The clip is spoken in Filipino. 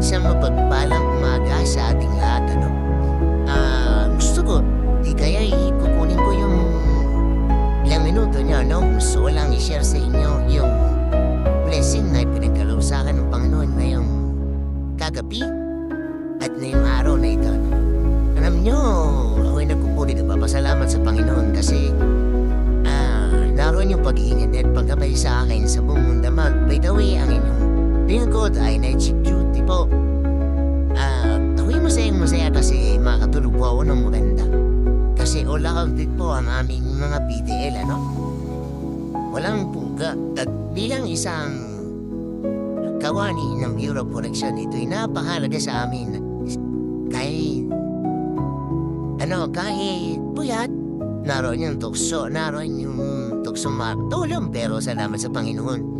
Isang mapagpalang umaga sa ating lahat, ano? Gusto ko, di kaya kukunin ko yung ilang minuto niyo, no? Gusto ko lang i-share sa inyo yung blessing na ipinagkalob sa akin ng Panginoon ngayong kagabi at ngayong araw na ito. Alam niyo, ako'y nagkukulit at papasalamat sa Panginoon kasi naroon yung pag-iingat at pagkabay sa akin sa buong mundo. By the way, ang inyong lingkod ay night shift duty po. Ako'y masayang-masaya kasi makatulog po ako ng maganda. Kasi all accounted po ang aming mga PDL, ano? Walang puga. At bilang isang kawani ng Bureau of Correction, ito'y napakahalaga sa amin. Kahit puyat, naroon yung tukso, naroon yung tukso magtulong, pero salamat sa Panginoon.